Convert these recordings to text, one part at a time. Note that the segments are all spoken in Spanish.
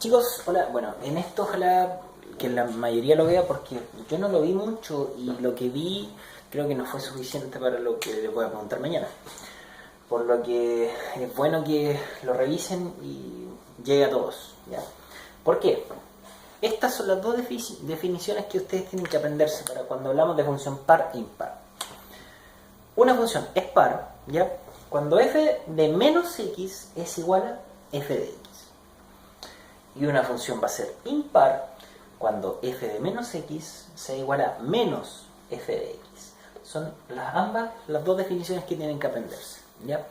Chicos, hola. Bueno, en esto ojalá que la mayoría lo vea porque yo no lo vi mucho y lo que vi creo que no fue suficiente para lo que les voy a preguntar mañana. Por lo que es bueno que lo revisen y llegue a todos, ¿ya? ¿Por qué? Estas son las dos definiciones que ustedes tienen que aprenderse para cuando hablamos de función par e impar. Una función es par, ¿ya? Cuando f de menos x es igual a f de x. Y una función va a ser impar cuando f de menos x sea igual a menos f de x. Son ambas las dos definiciones que tienen que aprenderse, ¿ya?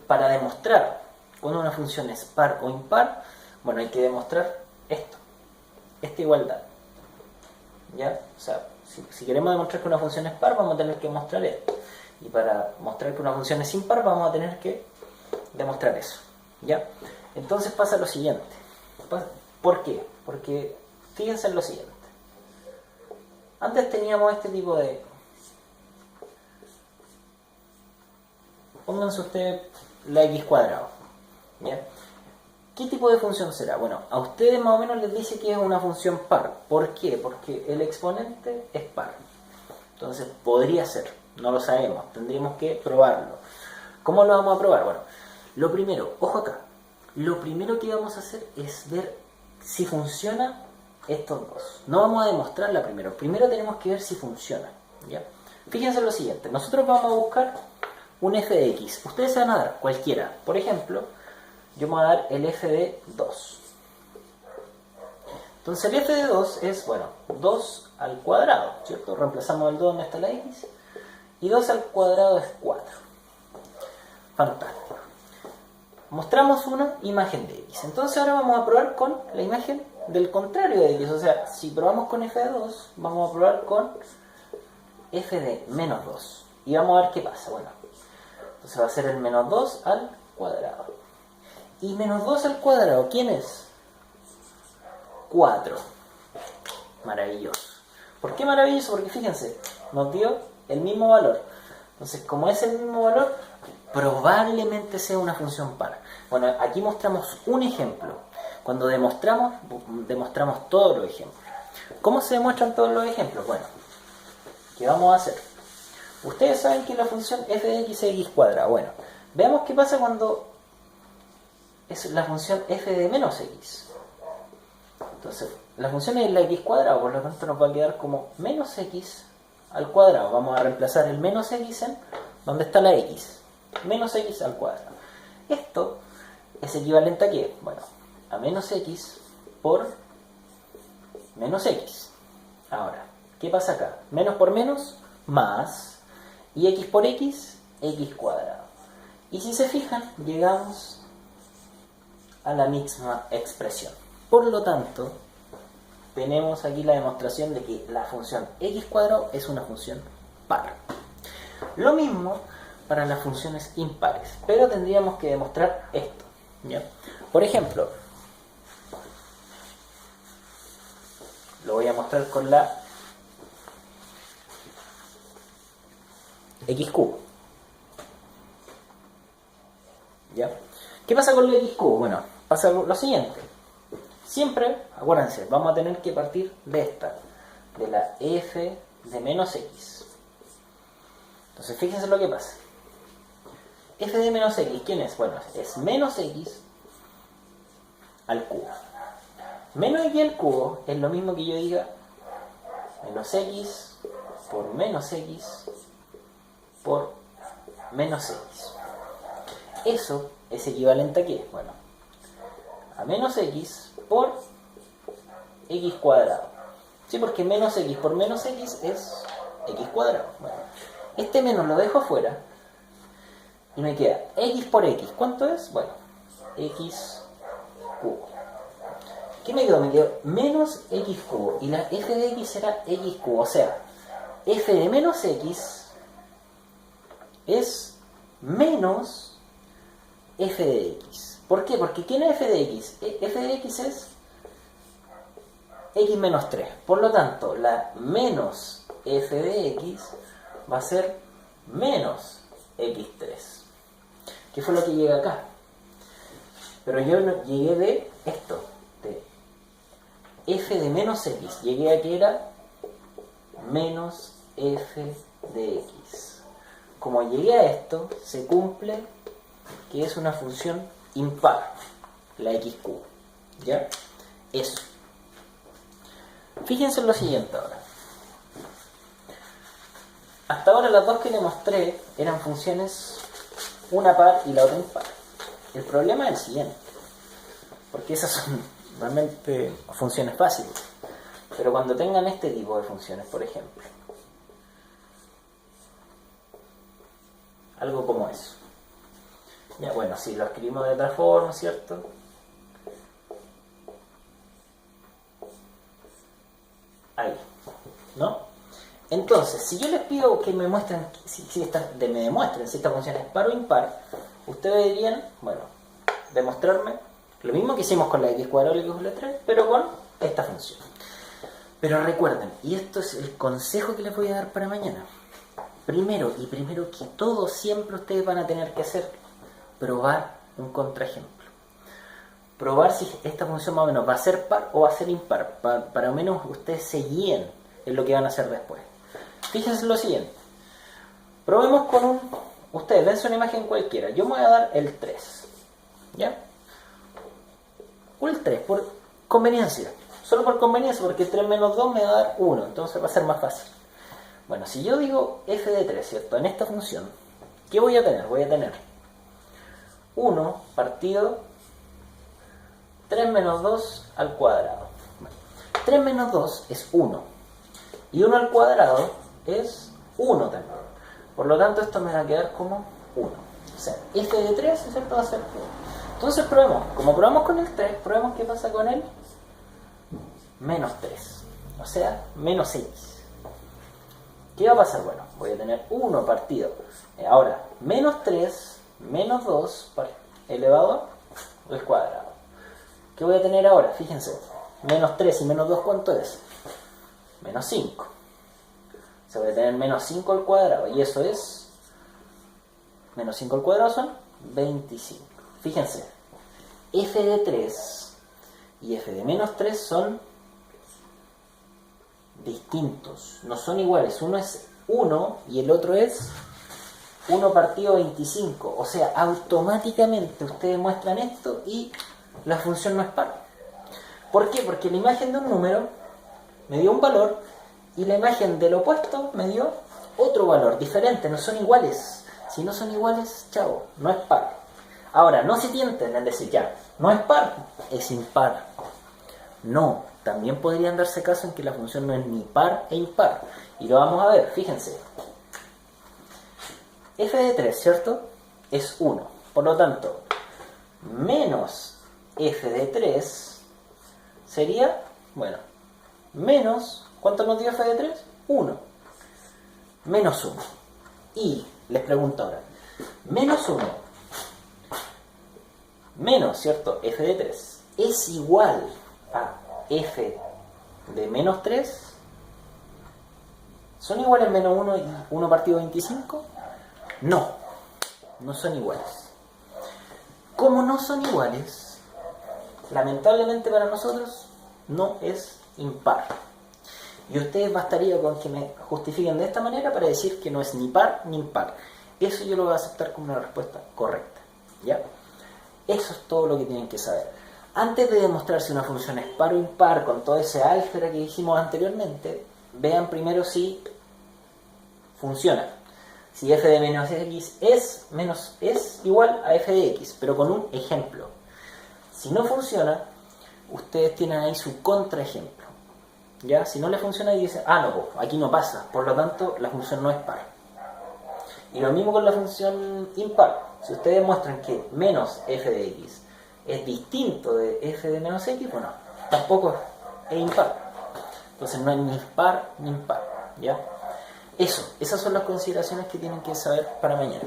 Para demostrar cuando una función es par o impar, bueno, hay que demostrar esta igualdad, ¿ya? O sea, si queremos demostrar que una función es par, vamos a tener que mostrar esto. Y para mostrar que una función es impar, vamos a tener que demostrar eso, ¿ya? Entonces pasa lo siguiente. ¿Por qué? Porque fíjense en lo siguiente. Antes teníamos este tipo de... Pónganse ustedes la x cuadrado, ¿ya? ¿Qué tipo de función será? Bueno, a ustedes más o menos les dice que es una función par. ¿Por qué? Porque el exponente es par. Entonces podría ser, no lo sabemos, tendríamos que probarlo. ¿Cómo lo vamos a probar? Bueno, lo primero, ojo acá, lo primero que vamos a hacer es ver si funciona estos dos. No vamos a demostrarla primero, primero tenemos que ver si funciona, ¿ya? Fíjense en lo siguiente, nosotros vamos a buscar un f de x, ustedes se van a dar cualquiera, por ejemplo, yo me voy a dar el f de 2. Entonces el f de 2 es, bueno, 2 al cuadrado, ¿cierto? Reemplazamos el 2 donde está la x, y 2 al cuadrado es 4. Fantástico. Mostramos una imagen de x. Entonces ahora vamos a probar con la imagen del contrario de x. O sea, si probamos con f de 2, vamos a probar con f de menos 2. Y vamos a ver qué pasa. Bueno, entonces va a ser el menos 2 al cuadrado. Y menos 2 al cuadrado, ¿quién es? 4. Maravilloso. ¿Por qué maravilloso? Porque fíjense, nos dio el mismo valor. Entonces, como es el mismo valor, probablemente sea una función par. Bueno, aquí mostramos un ejemplo. Cuando demostramos todos los ejemplos. ¿Cómo se demuestran todos los ejemplos? Bueno, ¿qué vamos a hacer? Ustedes saben que la función f de x es x cuadrado. Bueno, veamos qué pasa cuando es la función f de menos x. Entonces, la función es la x cuadrado, por lo tanto nos va a quedar como menos x al cuadrado. Vamos a reemplazar el menos x en donde está la x. Menos x al cuadrado. Esto es equivalente a ¿qué? Bueno, a menos x por menos x. Ahora, ¿qué pasa acá? Menos por menos, más. Y x por x, x cuadrado. Y si se fijan, llegamos a la misma expresión. Por lo tanto, tenemos aquí la demostración de que la función x cuadrado es una función par. Lo mismo para las funciones impares, pero tendríamos que demostrar esto, ¿ya? Por ejemplo, lo voy a mostrar con la x cubo, ¿ya? ¿Qué pasa con la x cubo? Bueno, pasa lo siguiente. Siempre, acuérdense, vamos a tener que partir de esta, de la f de menos x. Entonces fíjense lo que pasa. F de menos x, ¿quién es? Bueno, es menos x al cubo. Menos x al cubo es lo mismo que yo diga menos x por menos x por menos x. Eso es equivalente a ¿qué? Bueno, a menos x por x cuadrado. ¿Sí? Porque menos x por menos x es x cuadrado. Bueno, este menos lo dejo afuera y me queda x por x. ¿Cuánto es? Bueno, x cubo. ¿Qué me quedó? Me quedó menos x cubo. Y la f de x será x cubo. O sea, f de menos x es menos f de x. ¿Por qué? Porque ¿quién es f de x? F de x es x menos 3. Por lo tanto, la menos f de x va a ser menos x3. ¿Qué fue lo que llega acá? Pero yo no llegué de esto. f de menos x. Llegué a que era menos f de x. Como llegué a esto, se cumple que es una función impar, la x cubo. ¿Ya? Eso. Fíjense en lo siguiente ahora. Hasta ahora las dos que le mostré eran funciones una par y la otra impar. El problema es el siguiente, porque esas son realmente funciones fáciles. Pero cuando tengan este tipo de funciones, por ejemplo, algo como eso. Ya, bueno, si lo escribimos de otra forma, ¿cierto? Ahí, ¿no? Entonces, si yo les pido que me muestren, me demuestren si esta función es par o impar, ustedes deberían, bueno, demostrarme lo mismo que hicimos con la x cuadrada y la x igual a 3, pero con esta función. Pero recuerden, y esto es el consejo que les voy a dar para mañana. Primero que todo, siempre ustedes van a tener que hacer, probar un contraejemplo. Probar si esta función más o menos va a ser par o va a ser impar, para al menos ustedes se guíen en lo que van a hacer después. Fíjense lo siguiente. Probemos con un... Ustedes dense una imagen cualquiera. Yo me voy a dar el 3. ¿Ya? O el 3, por conveniencia. Solo por conveniencia, porque 3 menos 2 me va a dar 1. Entonces va a ser más fácil. Bueno, si yo digo f de 3, ¿cierto? En esta función, ¿qué voy a tener? Voy a tener 1 partido 3 menos 2 al cuadrado. Bueno, 3 menos 2 es 1. Y 1 al cuadrado es 1 también. Por lo tanto, esto me va a quedar como 1. O sea, f de 3, ¿cierto? Va a ser 1. Entonces probemos. Como probamos con el 3, probemos qué pasa con el menos 3. O sea, menos x. ¿Qué va a pasar? Bueno, voy a tener 1 partido. Ahora, menos 3 menos 2 elevado al cuadrado. ¿Qué voy a tener ahora? Fíjense. Menos 3 y menos 2, ¿cuánto es? Menos 5. O sea, voy a tener menos 5 al cuadrado. Y eso es... Menos 5 al cuadrado son 25. Fíjense. F de 3 y f de menos 3 son distintos. No son iguales. Uno es 1 y el otro es 1 partido 25. O sea, automáticamente ustedes muestran esto y la función no es par. ¿Por qué? Porque la imagen de un número me dio un valor y la imagen del opuesto me dio otro valor diferente. No son iguales. Si no son iguales, chao, no es par. Ahora, no se tienten en decir ya, no es par, es impar. No, también podrían darse caso en que la función no es ni par e impar. Y lo vamos a ver, fíjense. F de 3, ¿cierto? Es 1. Por lo tanto, menos f de 3 sería, bueno, menos, ¿cuánto nos dio f de 3? 1. Menos 1. Y les pregunto ahora, menos 1 menos, ¿cierto? F de 3 es igual a f de menos 3. ¿Son iguales menos 1 y 1 partido 25? No, no son iguales. Como no son iguales, lamentablemente para nosotros no es impar. Y ustedes bastaría con que me justifiquen de esta manera para decir que no es ni par ni impar. Eso yo lo voy a aceptar como una respuesta correcta. ¿Ya? Eso es todo lo que tienen que saber. Antes de demostrar si una función es par o impar con todo ese álgebra que dijimos anteriormente, vean primero si funciona. Si f de menos x es igual a f de x, pero con un ejemplo. Si no funciona, ustedes tienen ahí su contraejemplo. ¿Ya? Si no le funciona y dicen, ah, no, aquí no pasa, por lo tanto la función no es par. Y lo mismo con la función impar. Si ustedes demuestran que menos f de x es distinto de f de menos x, bueno, tampoco es impar. Entonces no es ni par ni impar. ¿Ya? Esas son las consideraciones que tienen que saber para mañana.